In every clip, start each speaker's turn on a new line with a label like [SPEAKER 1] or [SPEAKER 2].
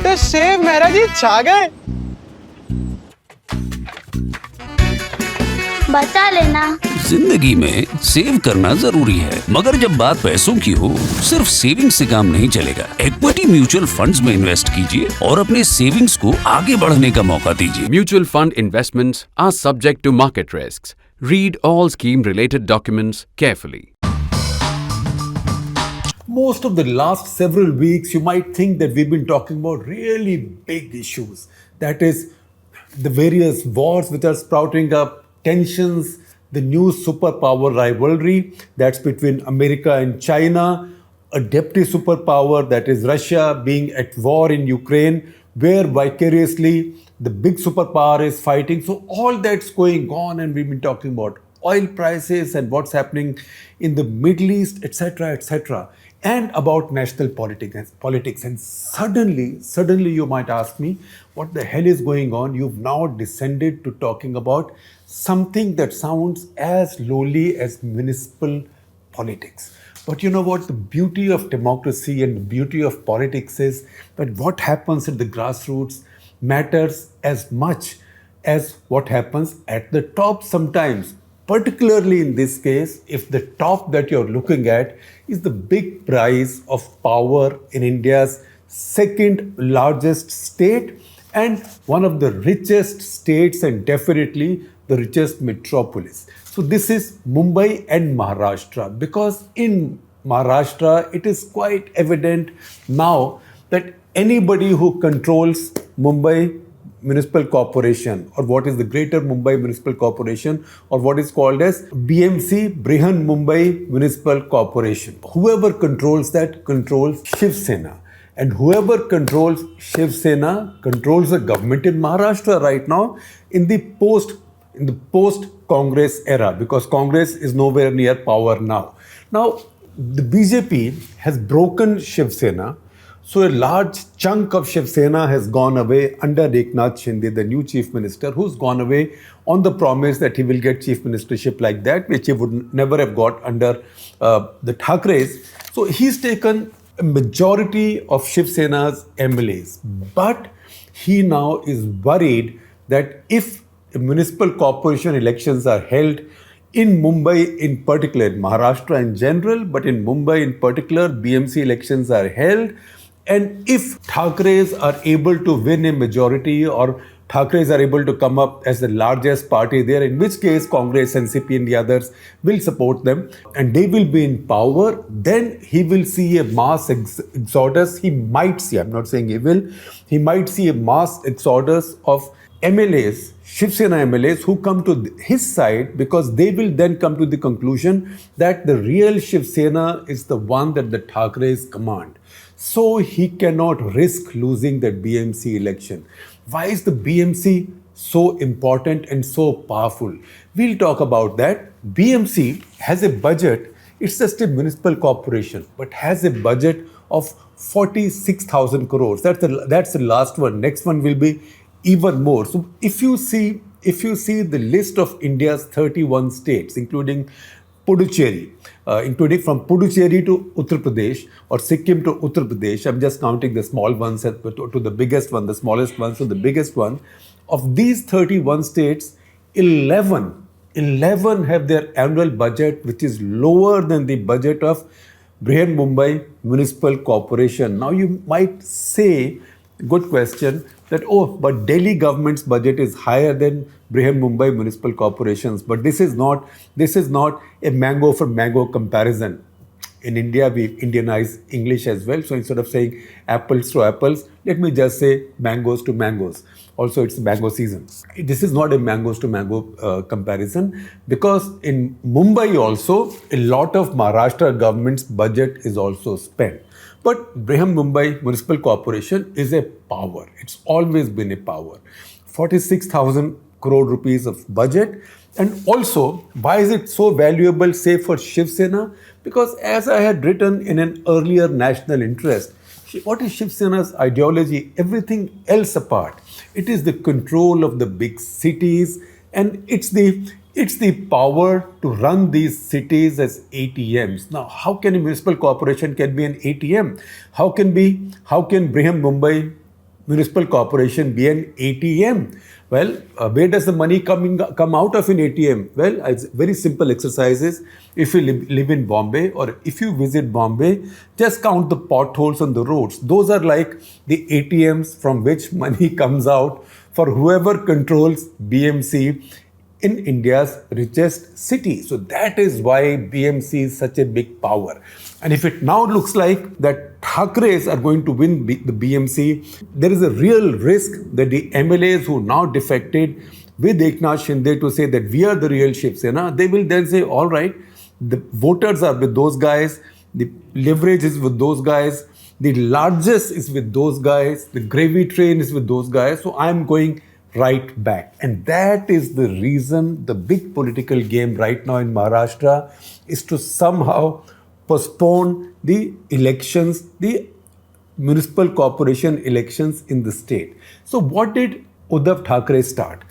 [SPEAKER 1] छोटे सेव मेहरा जी छा गए।
[SPEAKER 2] बचा लेना।
[SPEAKER 3] जिंदगी में सेव करना जरूरी है, मगर जब बात पैसों की हो सिर्फ सेविंग से काम नहीं चलेगा। इक्विटी म्यूचुअल फंड्स में इन्वेस्ट कीजिए और अपने सेविंग्स को आगे बढ़ने का मौका दीजिए।
[SPEAKER 4] Mutual fund investments are subject to market risks. Read all scheme related documents carefully.
[SPEAKER 5] Most of the last several weeks, you might think that we've been talking about really big issues. That is, the various wars which are sprouting up, tensions, the new superpower rivalry that's between America and China, a deputy superpower that is Russia being at war in Ukraine, where vicariously the big superpower is fighting. So all that's going on, and we've been talking about oil prices and what's happening in the Middle East, etc., and about national politics. And suddenly you might ask me, what the hell is going on? You've now descended to talking about something that sounds as lowly as municipal politics. But you know what? The beauty of democracy and the beauty of politics is that what happens at the grassroots matters as much as what happens at the top sometimes. Particularly in this case, if the top that you're looking at is the big prize of power in India's second largest state and one of the richest states and definitely the richest metropolis. So this is Mumbai and Maharashtra, because in Maharashtra it is quite evident now that anybody who controls Mumbai Municipal Corporation, or what is the Greater Mumbai Municipal Corporation, or what is called as BMC, Brihan Mumbai Municipal Corporation. Whoever controls that controls Shiv Sena. And whoever controls Shiv Sena controls the government in Maharashtra right now in the post-Congress era, because Congress is nowhere near power now. Now, the BJP has broken Shiv Sena. So a large chunk of Shiv Sena has gone away under Eknath Shinde, the new chief minister, who's gone away on the promise that he will get chief ministership like that, which he would never have got under the Thackerays. So he's taken a majority of Shiv Sena's MLAs. But he now is worried that if municipal corporation elections are held in Mumbai in particular, in Maharashtra in general, but in Mumbai in particular, BMC elections are held. And if Thackeray's are able to win a majority, or Thackeray's are able to come up as the largest party there, in which case Congress, NCP and the others will support them and they will be in power, then he will see a mass exodus. He might see, I'm not saying he will, he might see a mass exodus of MLAs, Shiv Sena MLAs, who come to his side, because they will then come to the conclusion that the real Shiv Sena is the one that the Thackeray's command. So he cannot risk losing that BMC election. Why is the BMC so important and so powerful? We'll talk about that. BMC has a budget, it's just a municipal corporation, but has a budget of 46,000 crores. That's the last one. Next one will be even more. So if you see the list of India's 31 states, including Puducherry, including from Puducherry to Uttar Pradesh or Sikkim to Uttar Pradesh, I'm just counting the small ones to the biggest one, the smallest ones to the biggest one. Of these 31 states, 11 have their annual budget which is lower than the budget of Brihan Mumbai Municipal Corporation. Now you might say, good question, that but Delhi government's budget is higher than Brihan Mumbai Municipal Corporations. But this is not a mango for mango comparison. In India, we Indianize English as well. So instead of saying apples to apples, let me just say mangoes to mangoes. Also, it's mango season. This is not a mangoes to mango comparison, because in Mumbai also, a lot of Maharashtra government's budget is also spent. But Brihan Mumbai Municipal Corporation is a power. It's always been a power. 46,000 crore rupees of budget. And also, why is it so valuable, say, for Shiv Sena? Because as I had written in an earlier national interest, what is Shiv Sena's ideology? Everything else apart. It is the control of the big cities, and it's the power to run these cities as ATMs. Now, how can a municipal corporation can be an ATM? How can Brihan Mumbai municipal corporation be an ATM? Well, where does the money come out of an ATM? Well, it's very simple exercises. If you live in Bombay or if you visit Bombay, just count the potholes on the roads. Those are like the ATMs from which money comes out for whoever controls BMC in India's richest city. So that is why BMC is such a big power. And if it now looks like that Thackerays are going to win the BMC, there is a real risk that the MLAs who now defected with Eknath Shinde to say that we are the real Shiv Sena, they will then say, all right, the voters are with those guys, the leverage is with those guys, the largest is with those guys, the gravy train is with those guys, so I'm going right back. And that is the reason the big political game right now in Maharashtra is to somehow postpone the elections, the municipal corporation elections in the state. So what did Uddhav Thackeray start?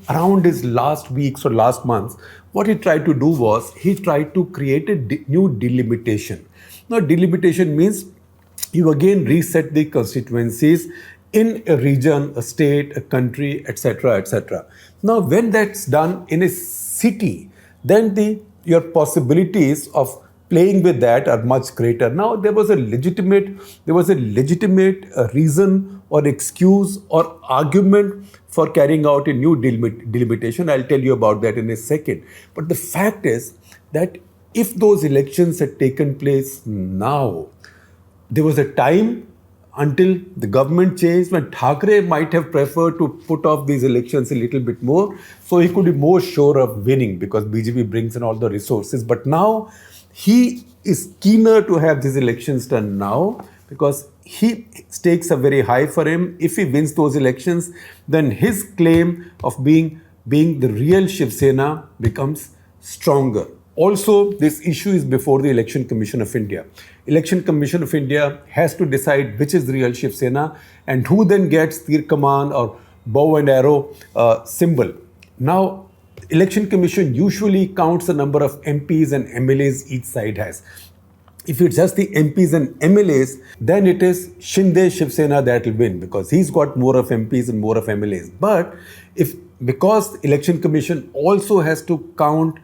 [SPEAKER 5] Around his last weeks or last months, what he tried to do was he tried to create a new delimitation. Now delimitation means you again reset the constituencies in a region, a state, a country, etc., etc. Now, when that's done in a city, then your possibilities of playing with that are much greater. Now, there was a legitimate reason or excuse or argument for carrying out a new delimitation. I'll tell you about that in a second. But the fact is that if those elections had taken place now, there was a time until the government changed when Thackeray might have preferred to put off these elections a little bit more so he could be more sure of winning because BJP brings in all the resources. But now he is keener to have these elections done now because stakes are very high for him. If he wins those elections, then his claim of being the real Shiv Sena becomes stronger. Also, this issue is before the Election Commission of India. Election Commission of India has to decide which is the real Shiv Sena and who then gets Tir Kaman or bow and arrow symbol. Now, Election Commission usually counts the number of MPs and MLAs each side has. If it's just the MPs and MLAs, then it is Shinde Shiv Sena that will win because he's got more of MPs and more of MLAs. But because the Election Commission also has to count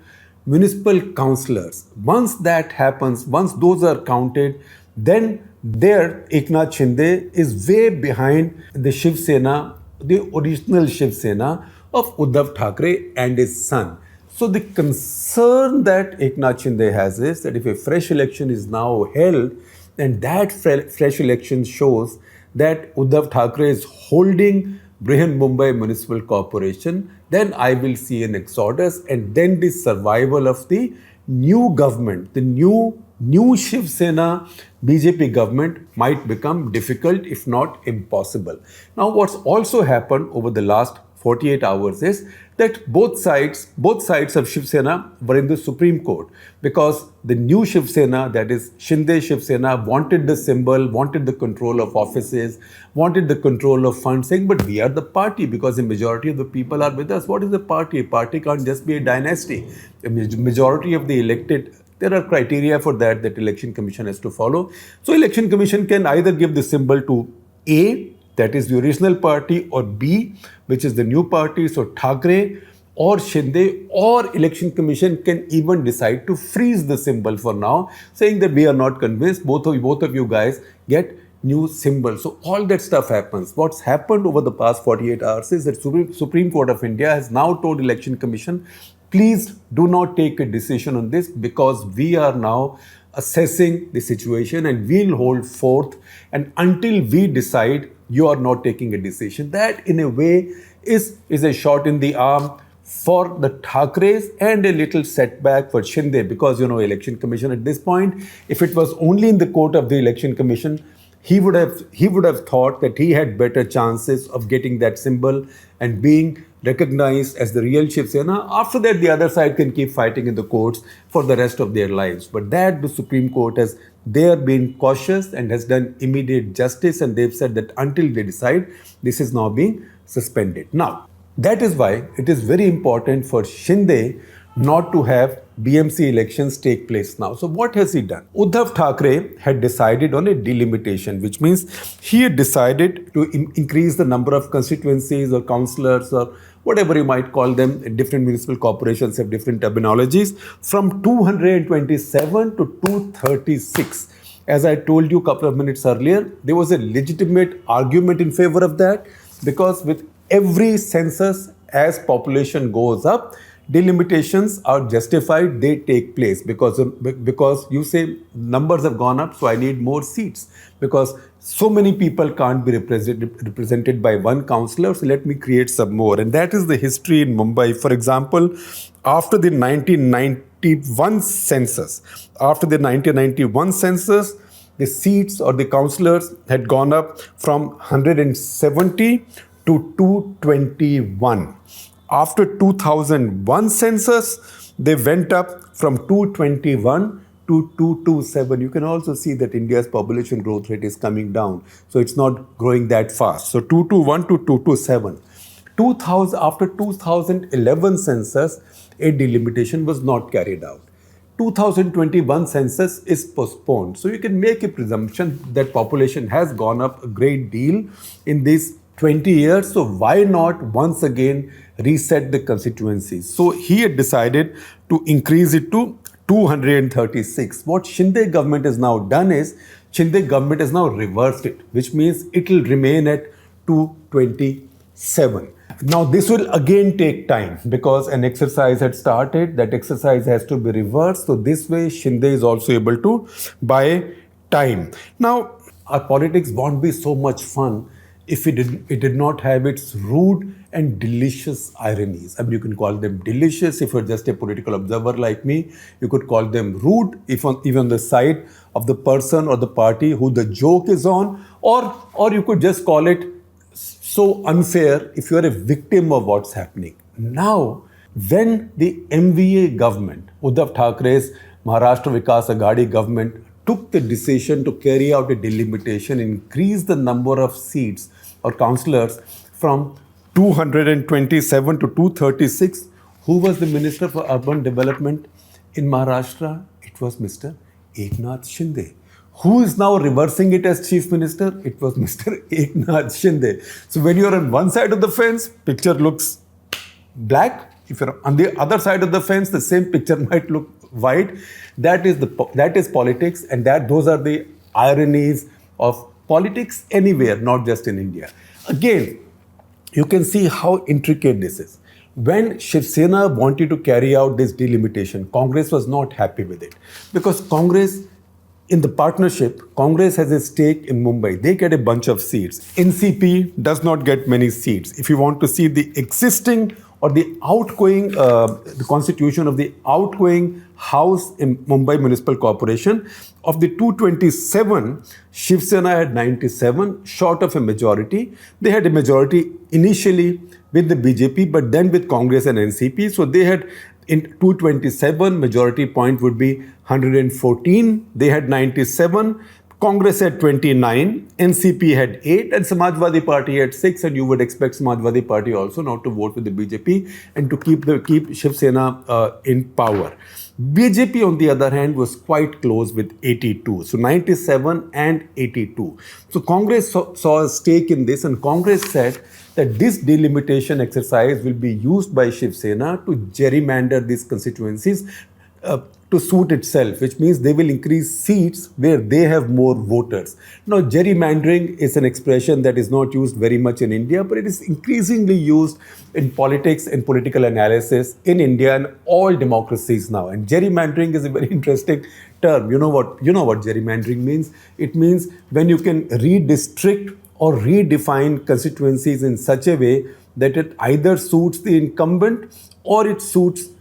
[SPEAKER 5] municipal councillors, once that happens, once those are counted, then there Eknath Shinde is way behind the Shiv Sena, the original Shiv Sena of Uddhav Thackeray and his son. So the concern that Eknath Shinde has is that if a fresh election is now held, then that fresh election shows that Uddhav Thackeray is holding Brihan Mumbai Municipal Corporation, then I will see an exodus and then the survival of the new government, the new Shiv Sena BJP government might become difficult if not impossible. Now what's also happened over the last 48 hours is that both sides of Shiv Sena were in the Supreme Court because the new Shiv Sena, that is Shinde Shiv Sena, wanted the symbol, wanted the control of offices, wanted the control of funds, saying, but we are the party because the majority of the people are with us. What is the party? A party can't just be a dynasty. The majority of the elected, there are criteria for that Election Commission has to follow. So Election Commission can either give the symbol to A, that is the original party, or B, which is the new party, so Thackeray or Shinde, or Election Commission can even decide to freeze the symbol for now, saying that we are not convinced, both of you guys get new symbols. So all that stuff happens. What's happened over the past 48 hours is that Supreme Court of India has now told Election Commission, please do not take a decision on this because we are now assessing the situation and we'll hold forth, and until we decide, you are not taking a decision. That in a way is a shot in the arm for the Thackerays and a little setback for Shinde because, Election Commission at this point, if it was only in the court of the Election Commission, he would have thought that he had better chances of getting that symbol and being recognized as the real Shiv Sena. After that, the other side can keep fighting in the courts for the rest of their lives. But that the Supreme Court has been cautious and has done immediate justice, and they've said that until they decide, this is now being suspended. Now, that is why it is very important for Shinde not to have BMC elections take place now. So what has he done? Uddhav Thackeray had decided on a delimitation, which means he had decided to increase the number of constituencies or councillors or whatever you might call them. Different municipal corporations have different terminologies, from 227 to 236. As I told you a couple of minutes earlier, there was a legitimate argument in favor of that, because with every census, as population goes up, delimitations are justified, they take place, because you say numbers have gone up, so I need more seats, because so many people can't be represented by one councillor, so let me create some more. And that is the history in Mumbai. For example, after the 1991 census, the seats or the councillors had gone up from 170 to 221. After 2001 census, they went up from 221 to 227. You can also see that India's population growth rate is coming down. So it's not growing that fast. So 221 to 227. After 2011 census, a delimitation was not carried out. 2021 census is postponed. So you can make a presumption that population has gone up a great deal in these 20 years. So why not once again reset the constituencies? So he had decided to increase it to 236. What Shinde government has now done is, Shinde government has now reversed it, which means it will remain at 227. Now this will again take time, because an exercise had started. That exercise has to be reversed. So this way Shinde is also able to buy time. Now our politics won't be so much fun if it did not have its rude and delicious ironies. I mean, you can call them delicious if you're just a political observer like me. You could call them rude if even on the side of the person or the party who the joke is on, or you could just call it so unfair if you are a victim of what's happening. Now, when the MVA government, Uddhav Thackeray's Maharashtra Vikas Aghadi government, took the decision to carry out a delimitation, increase the number of seats or councillors from 227 to 236. Who was the Minister for Urban Development in Maharashtra? It was Mr. Eknath Shinde. Who is now reversing it as Chief Minister? It was Mr. Eknath Shinde. So when you're on one side of the fence, picture looks black. If you're on the other side of the fence, the same picture might look white. That is politics, and those are the ironies of politics anywhere, not just in India. Again, you can see how intricate this is. When Shiv Sena wanted to carry out this delimitation, Congress was not happy with it, because Congress, in the partnership, Congress has a stake in Mumbai. They get a bunch of seats. NCP does not get many seats. If you want to see the existing or the outgoing, the constitution of the outgoing house in Mumbai Municipal Corporation, of the 227, Shiv Sena had 97, short of a majority. They had a majority initially with the BJP, but then with Congress and NCP. So they had, in 227, majority point would be 114. They had 97. Congress had 29, NCP had 8, and Samajwadi Party had 6. And you would expect Samajwadi Party also not to vote with the BJP and to keep Shiv Sena in power. BJP, on the other hand, was quite close with 82. So 97 and 82. So Congress saw a stake in this, and Congress said that this delimitation exercise will be used by Shiv Sena to gerrymander these constituencies to suit itself, which means they will increase seats where they have more voters. Now, gerrymandering is an expression that is not used very much in India, but it is increasingly used in politics and political analysis in India and all democracies now. And gerrymandering is a very interesting term. You know what gerrymandering means? It means when you can redistrict or redefine constituencies in such a way that it either suits the incumbent or it suits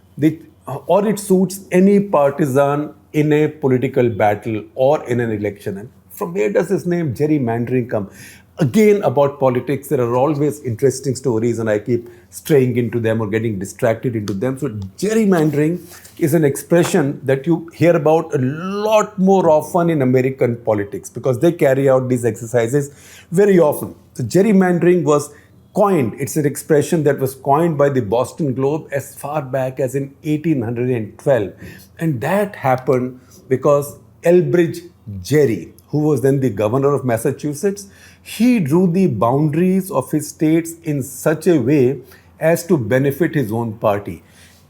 [SPEAKER 5] any partisan in a political battle or in an election. And from where does this name gerrymandering come? Again, about politics, there are always interesting stories, and I keep straying into them or getting distracted into them. So gerrymandering is an expression that you hear about a lot more often in American politics, because they carry out these exercises very often. So gerrymandering was coined. It's an expression that was coined by the Boston Globe as far back as in 1812. And that happened because Elbridge Gerry, who was then the governor of Massachusetts, he drew the boundaries of his states in such a way as to benefit his own party.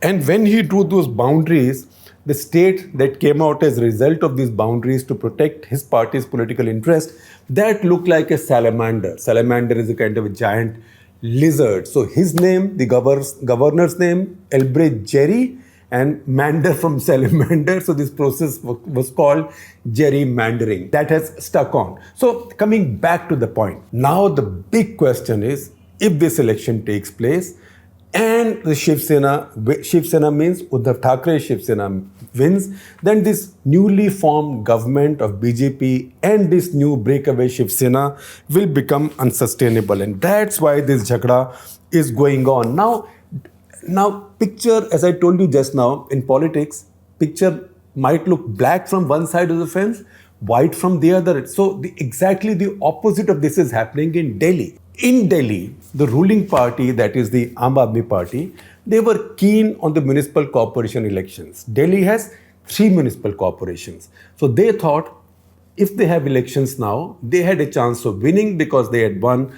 [SPEAKER 5] And when he drew those boundaries, the state that came out as a result of these boundaries to protect his party's political interest, that looked like a salamander. Salamander is a kind of a giant lizard. So his name, the governor's name, Elbridge Gerry, and mander from salamander. So this process was called gerrymandering. That has stuck on. So coming back to the point. Now the big question is, if this election takes place and the Shiv Sena means Uddhav Thackeray Shiv Sena wins, then this newly formed government of BJP and this new breakaway Shiv Sena will become unsustainable. And that's why this jhagda is going on. Now, picture, as I told you just now, in politics, picture might look black from one side of the fence, white from the other. So exactly the opposite of this is happening in Delhi. In Delhi, the ruling party, that is the Aam Aadmi Party, they were keen on the municipal corporation elections. Delhi has 3 municipal corporations. So they thought if they have elections now, they had a chance of winning because they had won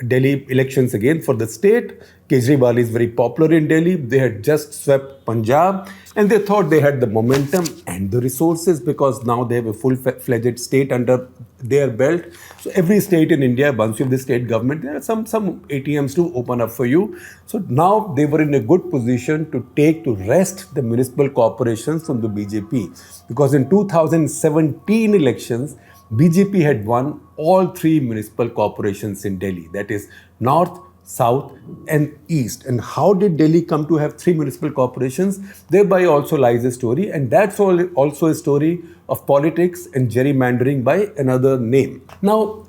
[SPEAKER 5] Delhi elections again for the state. Kejriwal is very popular in Delhi. They had just swept Punjab and they thought they had the momentum and the resources because now they have a full-fledged state under their belt. So every state in India, once you have the state government, there are some ATMs to open up for you. So now they were in a good position to wrest the municipal corporations from the BJP. Because in 2017 elections, BJP had won all 3 municipal corporations in Delhi. That is North, South and East. And how did Delhi come to have 3 municipal corporations? Thereby also lies a story, and that's also a story of politics and gerrymandering by another name. Now,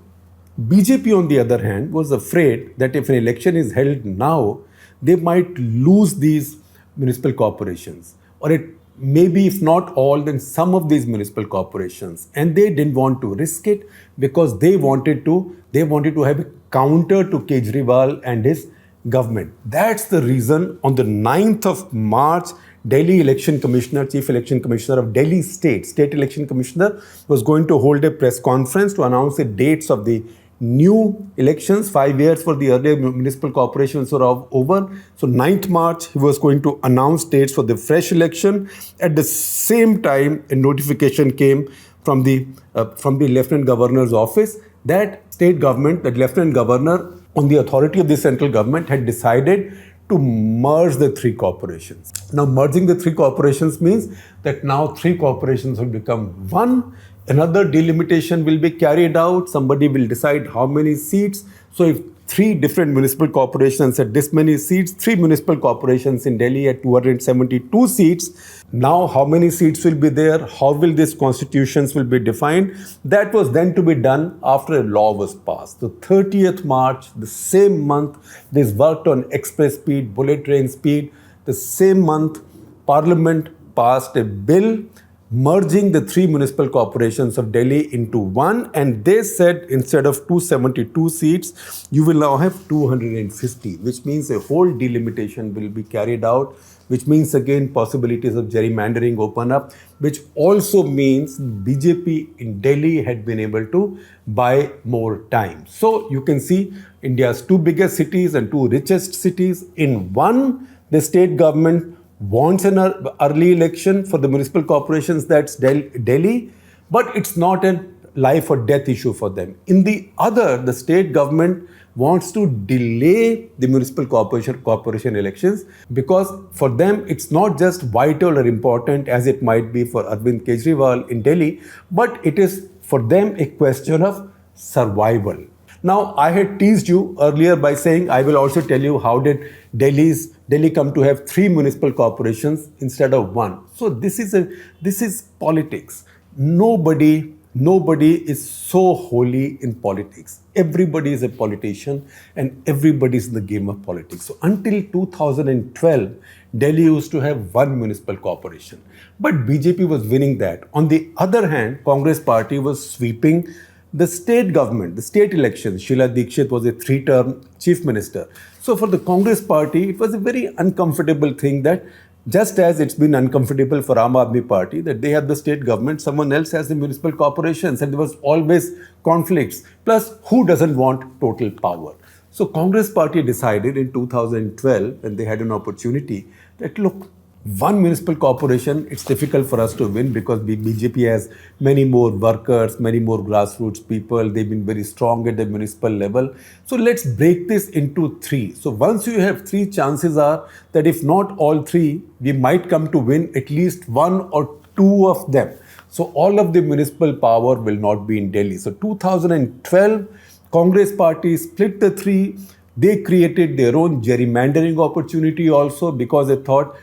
[SPEAKER 5] BJP on the other hand was afraid that if an election is held now, they might lose these municipal corporations, or it maybe if not all, then some of these municipal corporations. And they didn't want to risk it because they wanted to have a counter to Kejriwal and his government. That's the reason on the 9th of March, Delhi Election Commissioner, Chief Election Commissioner of Delhi State Election Commissioner was going to hold a press conference to announce the dates of the new elections. 5 years for the earlier municipal corporations are over. So 9th March, he was going to announce dates for the fresh election. At the same time, a notification came from the Lieutenant Governor's office that state government, that Lieutenant Governor, on the authority of the central government, had decided to merge the 3 corporations. Now, merging the 3 corporations means that now 3 corporations will become one. Another delimitation will be carried out. Somebody will decide how many seats. So if 3 different municipal corporations had this many seats, 3 municipal corporations in Delhi at 272 seats. Now how many seats will be there? How will these constitutions will be defined? That was then to be done after a law was passed. The 30th March, the same month, this worked on express speed, bullet train speed. The same month, Parliament passed a bill merging the 3 municipal corporations of Delhi into one, and they said instead of 272 seats, you will now have 250, which means a whole delimitation will be carried out, which means again possibilities of gerrymandering open up, which also means BJP in Delhi had been able to buy more time. So you can see India's 2 biggest cities and 2 richest cities in one. The state government wants an early election for the municipal corporations, that's Delhi, but it's not a life or death issue for them. In the other, the state government wants to delay the municipal corporation elections because for them it's not just vital or important as it might be for Arvind Kejriwal in Delhi, but it is for them a question of survival. Now, I had teased you earlier by saying I will also tell you how did Delhi come to have 3 municipal corporations instead of 1. So this is politics. Nobody is so holy in politics. Everybody is a politician and everybody is in the game of politics. So until 2012, Delhi used to have 1 municipal corporation. But BJP was winning that. On the other hand, Congress party was sweeping the state government, the state elections, Sheila Dikshit was a 3-term chief minister. So for the Congress party, it was a very uncomfortable thing that just as it's been uncomfortable for Aam Aadmi Party that they have the state government, someone else has the municipal corporations, and there was always conflicts. Plus, who doesn't want total power? So Congress party decided in 2012, when they had an opportunity, that look, one municipal corporation, it's difficult for us to win because BJP has many more workers, many more grassroots people. They've been very strong at the municipal level. So let's break this into 3. So once you have 3, chances are that if not all 3, we might come to win at least 1 or 2 of them. So all of the municipal power will not be in Delhi. So 2012, Congress party split the 3. They created their own gerrymandering opportunity also because they thought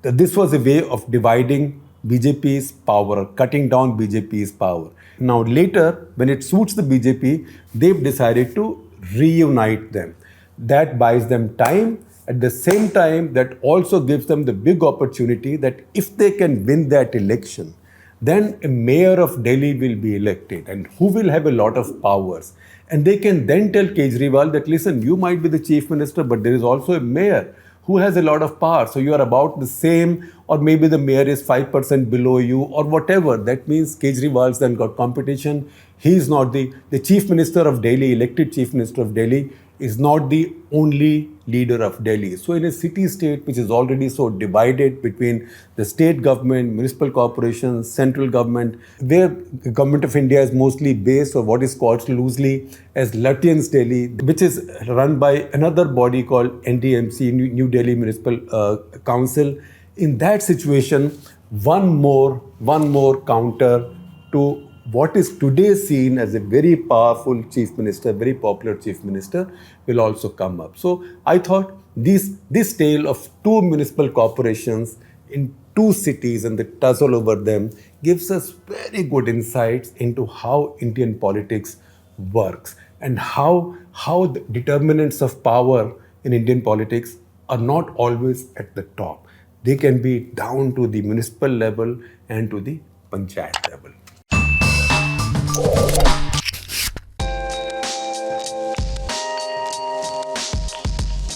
[SPEAKER 5] that this was a way of dividing BJP's power, cutting down BJP's power. Now later, when it suits the BJP, they've decided to reunite them. That buys them time. At the same time, that also gives them the big opportunity that if they can win that election, then a mayor of Delhi will be elected and who will have a lot of powers. And they can then tell Kejriwal that, listen, you might be the chief minister, but there is also a mayor who has a lot of power. So you are about the same, or maybe the mayor is 5% below you, or whatever. That means Kejriwal's then got competition. He is not the chief minister of Delhi, elected chief minister of Delhi, is not the only leader of Delhi. So in a city-state which is already so divided between the state government, municipal corporations, central government, where the government of India is mostly based, or what is called loosely as Lutyens Delhi, which is run by another body called NDMC, New Delhi Municipal Council. In that situation, one more counter to what is today seen as a very powerful chief minister, very popular chief minister, will also come up. So I thought this tale of 2 municipal corporations in 2 cities and the tussle over them gives us very good insights into how Indian politics works and how the determinants of power in Indian politics are not always at the top. They can be down to the municipal level and to the panchayat level.